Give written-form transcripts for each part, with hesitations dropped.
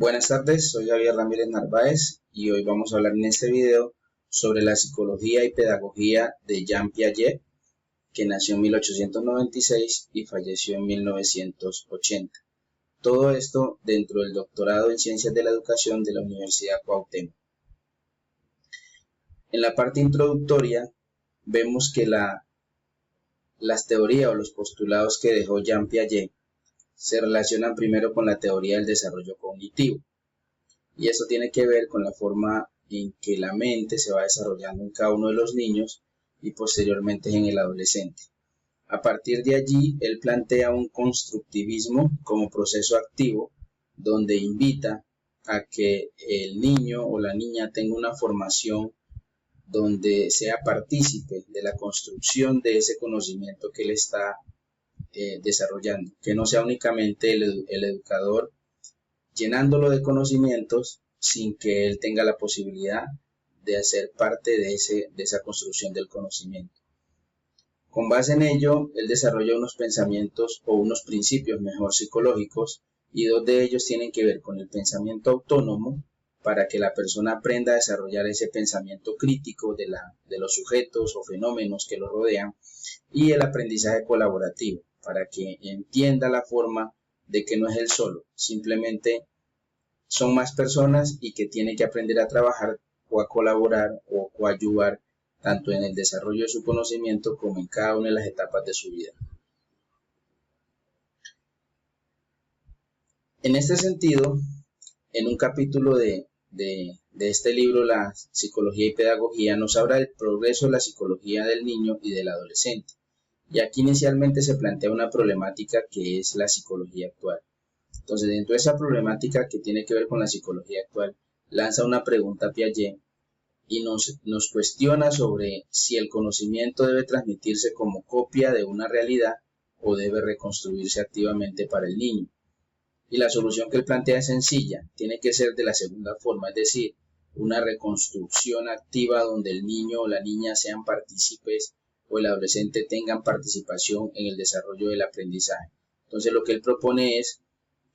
Buenas tardes, soy Javier Ramírez Narváez y hoy vamos a hablar en este video sobre la psicología y pedagogía de Jean Piaget, que nació en 1896 y falleció en 1980. Todo esto dentro del doctorado en Ciencias de la Educación de la Universidad Cuauhtémoc. En la parte introductoria vemos que las teorías o los postulados que dejó Jean Piaget se relacionan primero con la teoría del desarrollo cognitivo. Y esto tiene que ver con la forma en que la mente se va desarrollando en cada uno de los niños y posteriormente en el adolescente. A partir de allí, él plantea un constructivismo como proceso activo, donde invita a que el niño o la niña tenga una formación donde sea partícipe de la construcción de ese conocimiento que él está desarrollando, que no sea únicamente el educador llenándolo de conocimientos sin que él tenga la posibilidad de hacer parte de esa construcción del conocimiento. Con base en ello, él desarrolla unos pensamientos o unos principios mejor psicológicos, y dos de ellos tienen que ver con el pensamiento autónomo, para que la persona aprenda a desarrollar ese pensamiento crítico de los sujetos o fenómenos que lo rodean, y el aprendizaje colaborativo, para que entienda la forma de que no es él solo, simplemente son más personas y que tiene que aprender a trabajar o a colaborar o coadyuvar tanto en el desarrollo de su conocimiento como en cada una de las etapas de su vida. En este sentido, en un capítulo de este libro, La psicología y pedagogía, nos habla del progreso de la psicología del niño y del adolescente. Y aquí inicialmente se plantea una problemática que es la psicología actual. Entonces, dentro de esa problemática que tiene que ver con la psicología actual, lanza una pregunta a Piaget y nos cuestiona sobre si el conocimiento debe transmitirse como copia de una realidad o debe reconstruirse activamente para el niño. Y la solución que él plantea es sencilla, tiene que ser de la segunda forma, es decir, una reconstrucción activa donde el niño o la niña sean partícipes o el adolescente tengan participación en el desarrollo del aprendizaje. Entonces, lo que él propone es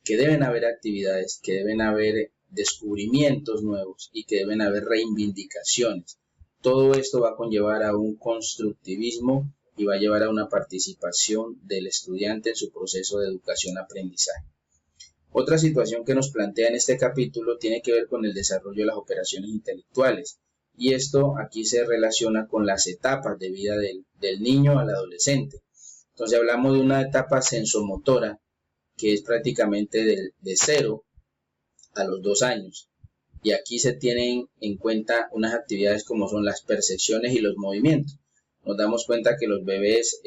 que deben haber actividades, que deben haber descubrimientos nuevos y que deben haber reivindicaciones. Todo esto va a conllevar a un constructivismo y va a llevar a una participación del estudiante en su proceso de educación-aprendizaje. Otra situación que nos plantea en este capítulo tiene que ver con el desarrollo de las operaciones intelectuales, y esto aquí se relaciona con las etapas de vida del niño al adolescente. Entonces hablamos de una etapa sensomotora que es prácticamente de 0 a los 2 años. Y aquí se tienen en cuenta unas actividades como son las percepciones y los movimientos. Nos damos cuenta que los bebés,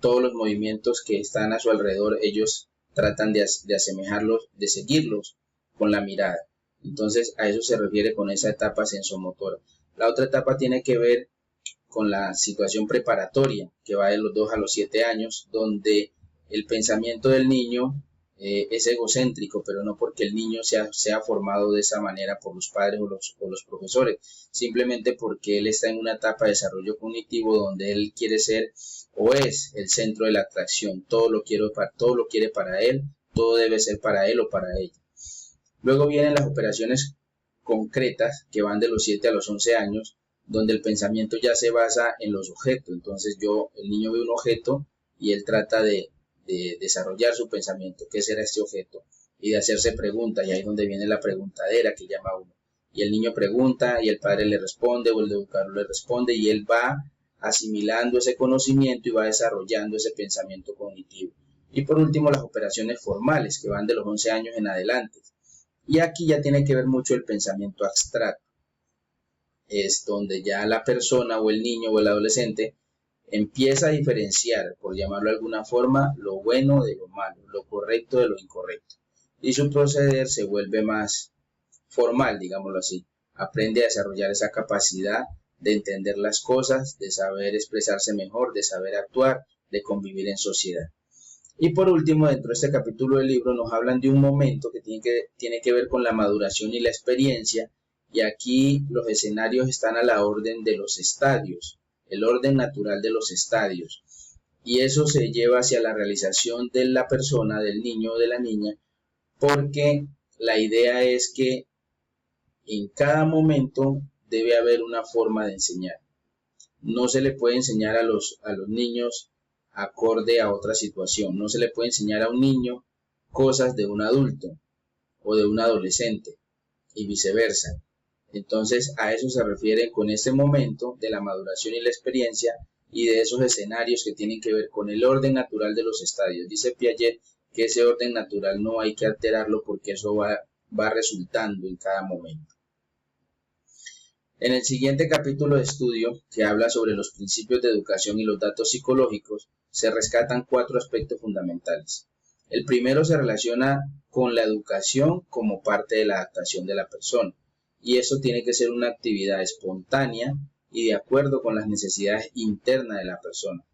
todos los movimientos que están a su alrededor, ellos tratan de asemejarlos, de seguirlos con la mirada. Entonces a eso se refiere con esa etapa sensomotora. La otra etapa tiene que ver con la situación preparatoria, que va de los 2 a los 7 años, donde el pensamiento del niño es egocéntrico, pero no porque el niño sea formado de esa manera por los padres o los profesores, simplemente porque él está en una etapa de desarrollo cognitivo donde él quiere ser o es el centro de la atracción, todo lo quiere para él, todo debe ser para él o para ella. Luego vienen las operaciones concretas que van de los 7 a los 11 años, donde el pensamiento ya se basa en los objetos. Entonces el niño ve un objeto y él trata de desarrollar su pensamiento, qué será este objeto, y de hacerse preguntas, y ahí es donde viene la preguntadera que llama uno. Y el niño pregunta y el padre le responde o el educador le responde y él va asimilando ese conocimiento y va desarrollando ese pensamiento cognitivo. Y por último, las operaciones formales que van de los 11 años en adelante. Y aquí ya tiene que ver mucho el pensamiento abstracto. Es donde ya la persona o el niño o el adolescente empieza a diferenciar, por llamarlo de alguna forma, lo bueno de lo malo, lo correcto de lo incorrecto. Y su proceder se vuelve más formal, digámoslo así. Aprende a desarrollar esa capacidad de entender las cosas, de saber expresarse mejor, de saber actuar, de convivir en sociedad. Y por último, dentro de este capítulo del libro nos hablan de un momento que tiene que ver con la maduración y la experiencia, y aquí los escenarios están a la orden de los estadios, el orden natural de los estadios, y eso se lleva hacia la realización de la persona, del niño o de la niña, porque la idea es que en cada momento debe haber una forma de enseñar. No se le puede enseñar a los niños acorde a otra situación. No se le puede enseñar a un niño cosas de un adulto o de un adolescente y viceversa. Entonces a eso se refiere con este momento de la maduración y la experiencia y de esos escenarios que tienen que ver con el orden natural de los estadios. Dice Piaget que ese orden natural no hay que alterarlo porque eso va resultando en cada momento. En el siguiente capítulo de estudio, que habla sobre los principios de educación y los datos psicológicos, se rescatan 4 aspectos fundamentales. El primero se relaciona con la educación como parte de la adaptación de la persona, y eso tiene que ser una actividad espontánea y de acuerdo con las necesidades internas de la persona.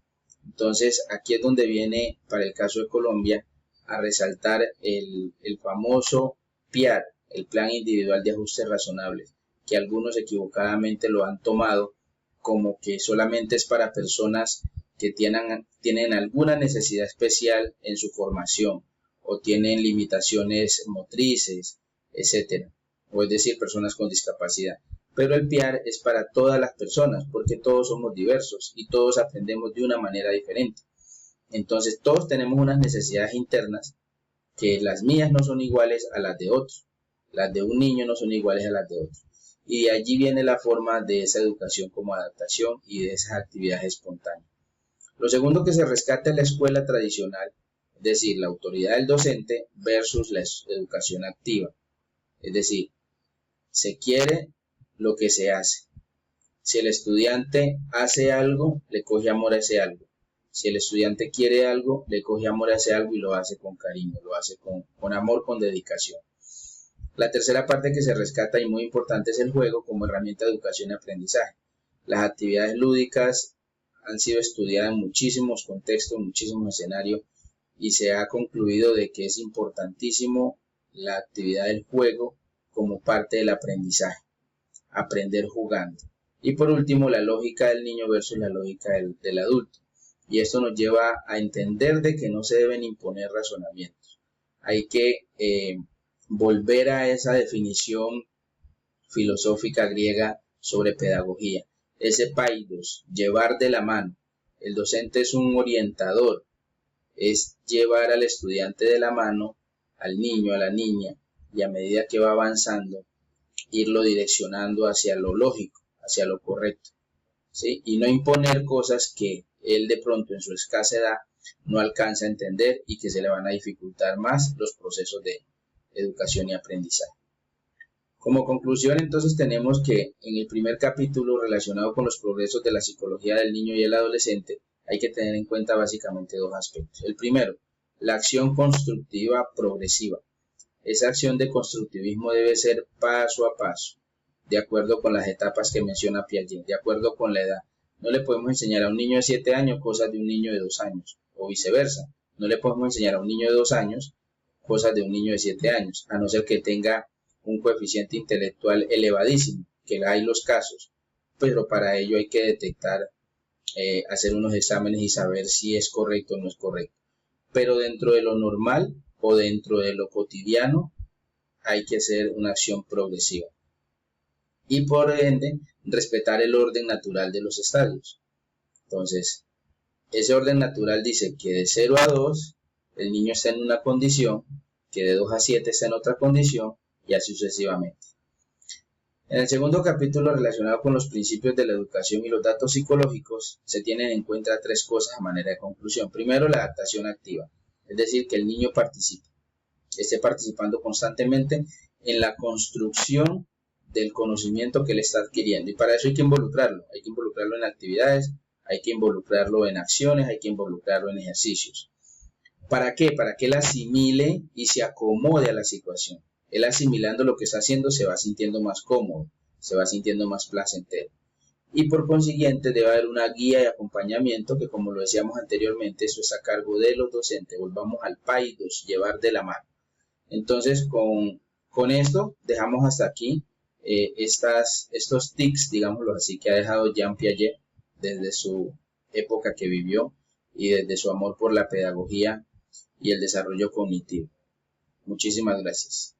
Entonces, aquí es donde viene, para el caso de Colombia, a resaltar el famoso PIAR, el Plan Individual de Ajustes Razonables, que algunos equivocadamente lo han tomado como que solamente es para personas que tienen alguna necesidad especial en su formación o tienen limitaciones motrices, etc. O es decir, personas con discapacidad. Pero el PIAR es para todas las personas porque todos somos diversos y todos aprendemos de una manera diferente. Entonces todos tenemos unas necesidades internas que las mías no son iguales a las de otros. Las de un niño no son iguales a las de otro. Y de allí viene la forma de esa educación como adaptación y de esas actividades espontáneas. Lo segundo que se rescata es la escuela tradicional, es decir, la autoridad del docente versus la educación activa. Es decir, se quiere lo que se hace. Si el estudiante hace algo, le coge amor a ese algo. Si el estudiante quiere algo, le coge amor a ese algo y lo hace con cariño, lo hace con amor, con dedicación. La tercera parte que se rescata y muy importante es el juego como herramienta de educación y aprendizaje. Las actividades lúdicas han sido estudiadas en muchísimos contextos, en muchísimos escenarios y se ha concluido de que es importantísimo la actividad del juego como parte del aprendizaje, aprender jugando. Y por último, la lógica del niño versus la lógica del adulto. Y esto nos lleva a entender de que no se deben imponer razonamientos. Hay que volver a esa definición filosófica griega sobre pedagogía, ese paidos, llevar de la mano. El docente es un orientador, es llevar al estudiante de la mano, al niño, a la niña, y a medida que va avanzando, irlo direccionando hacia lo lógico, hacia lo correcto, ¿sí? Y no imponer cosas que él de pronto en su escasa edad no alcanza a entender y que se le van a dificultar más los procesos de educación y aprendizaje. Como conclusión, entonces, tenemos que en el primer capítulo relacionado con los progresos de la psicología del niño y el adolescente, hay que tener en cuenta básicamente 2 aspectos. El primero, la acción constructiva progresiva. Esa acción de constructivismo debe ser paso a paso, de acuerdo con las etapas que menciona Piaget, de acuerdo con la edad. No le podemos enseñar a un niño de 7 años cosas de un niño de 2 años, o viceversa. No le podemos enseñar a un niño de 2 años cosas de un niño de 7 años, a no ser que tenga un coeficiente intelectual elevadísimo, que hay los casos, pero para ello hay que detectar, hacer unos exámenes y saber si es correcto o no es correcto. Pero dentro de lo normal o dentro de lo cotidiano hay que hacer una acción progresiva. Y por ende, respetar el orden natural de los estadios. Entonces, ese orden natural dice que de 0 a 2 el niño está en una condición, que de 2 a 7 está en otra condición, y así sucesivamente. En el segundo capítulo relacionado con los principios de la educación y los datos psicológicos, se tienen en cuenta 3 cosas a manera de conclusión. Primero, la adaptación activa, es decir, que el niño participe, esté participando constantemente en la construcción del conocimiento que él está adquiriendo. Y para eso hay que involucrarlo en actividades, hay que involucrarlo en acciones, hay que involucrarlo en ejercicios. ¿Para qué? Para que él asimile y se acomode a la situación. Él asimilando lo que está haciendo se va sintiendo más cómodo, se va sintiendo más placentero. Y por consiguiente debe haber una guía y acompañamiento que, como lo decíamos anteriormente, eso es a cargo de los docentes. Volvamos al paidos, llevar de la mano. Entonces, con esto dejamos hasta aquí estos tics, digámoslo así, que ha dejado Jean Piaget desde su época que vivió y desde su amor por la pedagogía y el desarrollo cognitivo. Muchísimas gracias.